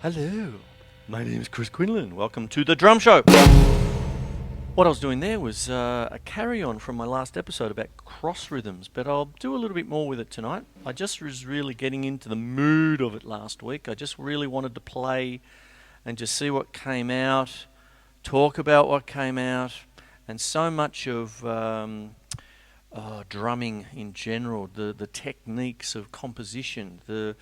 Hello, my name is Chris Quinlan. Welcome to the Drumshow. What I was doing there was a carry-on from my last episode about cross rhythms, but I'll do a little bit more with it tonight. I just was really getting into the mood of it last week. I just really wanted to play and just see what came out, talk about what came out, and so much of drumming in general, the techniques of composition, the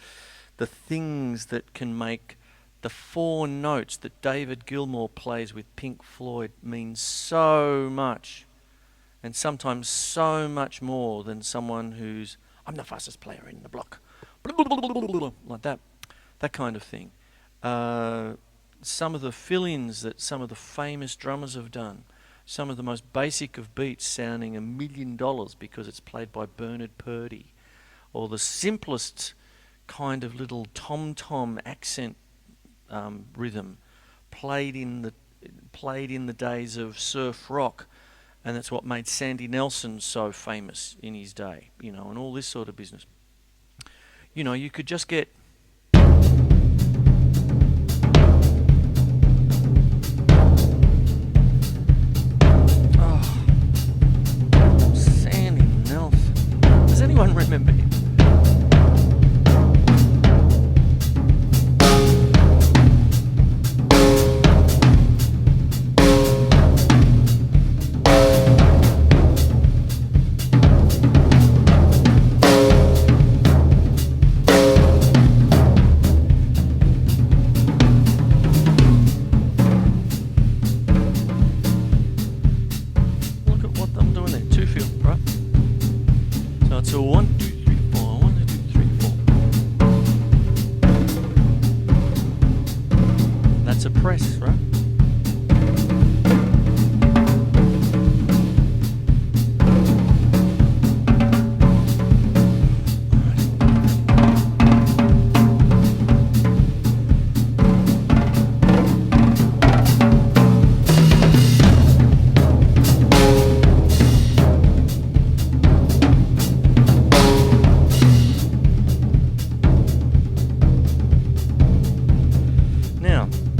things that can make the four notes that David Gilmour plays with Pink Floyd mean so much, and sometimes so much more than someone who's, I'm the fastest player in the block, like that kind of thing. Some of the fill-ins that some of the famous drummers have done, some of the most basic of beats sounding $1 million because it's played by Bernard Purdie, or the simplest kind of little tom-tom accent rhythm played in the days of surf rock, and that's what made Sandy Nelson so famous in his day, and all this sort of business. You could just get Sandy Nelson. Does anyone remember him? So 1, 2, 3, 4, 1, 2, 3, 4. That's a press, right?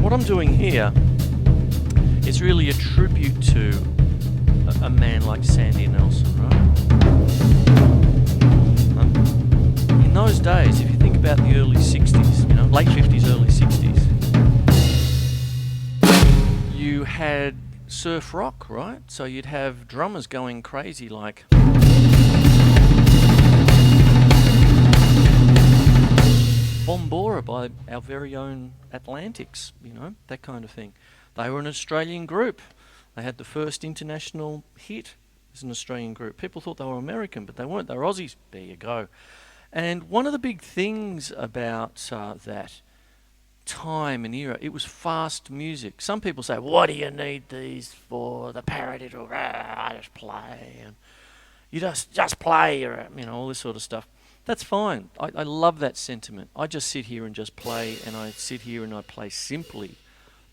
What I'm doing here is really a tribute to a man like Sandy Nelson, right? In those days, if you think about the early 60s, late 50s, early 60s, you had surf rock, right? So you'd have drummers going crazy like Bombora by our very own Atlantics, that kind of thing. They were an Australian group. They had the first international hit as an Australian group. People thought they were American, but they weren't. They were Aussies. There you go. And one of the big things about that time and era, it was fast music. Some people say, what do you need these for? The paradiddle, just play. And you just play, all this sort of stuff. That's fine. I love that sentiment. I just sit here and just play, and I sit here and I play simply.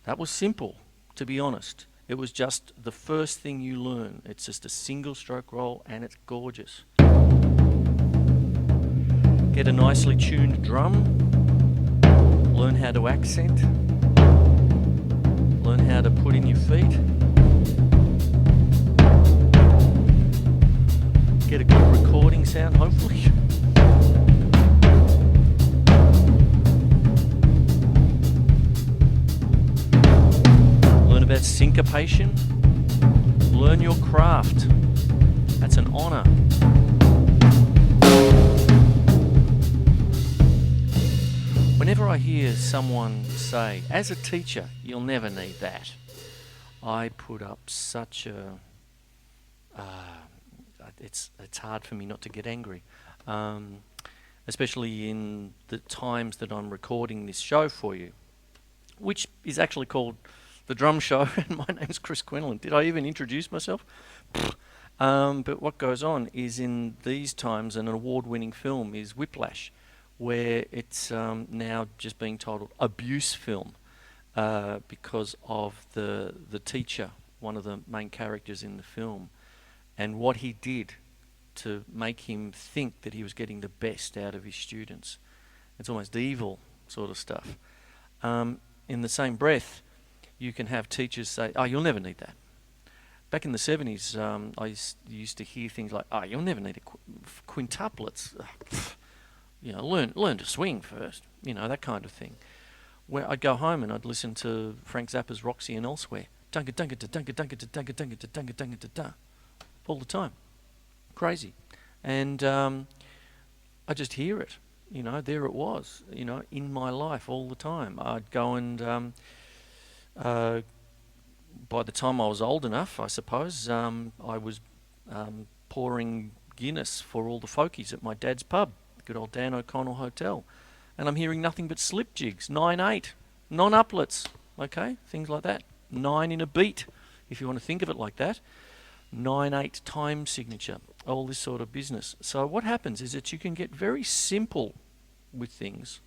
That was simple, to be honest. It was just the first thing you learn. It's just a single stroke roll, and it's gorgeous. Get a nicely tuned drum. Learn how to accent. Learn how to put in your feet. Get a good recording sound, hopefully. Learn about syncopation. Learn your craft. That's an honour. Whenever I hear someone say, as a teacher, you'll never need that, I put up such a... it's hard for me not to get angry. Especially in the times that I'm recording this show for you, which is actually called The Drum Show, and my name's Chris Quinlan. Did I even introduce myself? But what goes on is, in these times, an award-winning film is Whiplash, where it's now just being titled Abuse Film, because of the teacher, one of the main characters in the film, and what he did to make him think that he was getting the best out of his students. It's almost evil sort of stuff. in the same breath, you can have teachers say, "Oh, you'll never need that." Back in the 70s, used to hear things like, "Oh, you'll never need quintuplets. You know, learn to swing first." You know, that kind of thing. Where I'd go home and I'd listen to Frank Zappa's Roxy and Elsewhere, dunka dunka da dunka dunka da dunka dunka da dunka dunka da da, all the time, crazy, and I just hear it. You know, there it was. You know, in my life all the time. I'd go and by the time I was old enough, I suppose, I was pouring Guinness for all the folkies at my dad's pub, good old Dan O'Connell Hotel. And I'm hearing nothing but slip jigs, 9/8, non-uplets, okay, things like that. 9 in a beat, if you want to think of it like that. 9/8 time signature, all this sort of business. So what happens is that you can get very simple with things.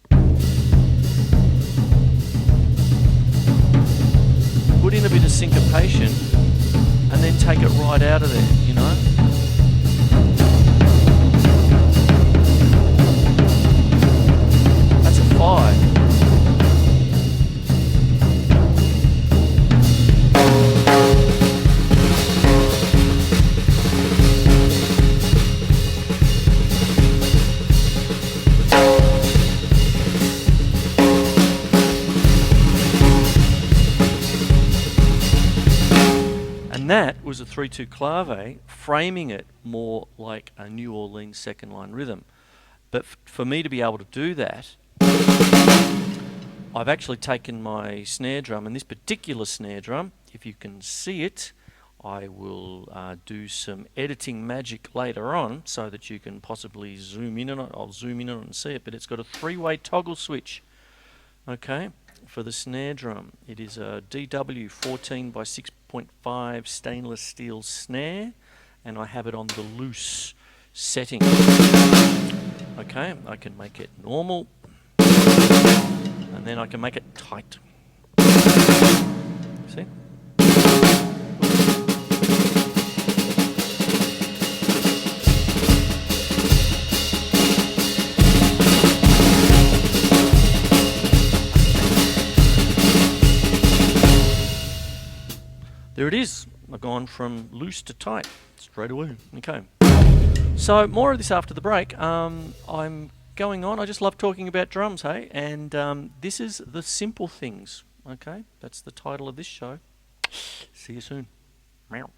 Put in a bit of syncopation and then take it right out of there, you know. That's a 5. That was a 3/2 clave, framing it more like a New Orleans second line rhythm. But for me to be able to do that, I've actually taken my snare drum, and this particular snare drum, if you can see it, I will do some editing magic later on so that you can possibly zoom in on it. I'll zoom in on it and see it, but it's got a 3-way toggle switch, okay, for the snare drum. It is a DW 14 by 6.5 stainless steel snare, and I have it on the loose setting. Okay, I can make it normal, and then I can make it tight. See? There it is. I've gone from loose to tight straight away. Okay. So more of this after the break. I'm going on. I just love talking about drums, hey? And this is The Simple Things. Okay? That's the title of this show. See you soon. Meow.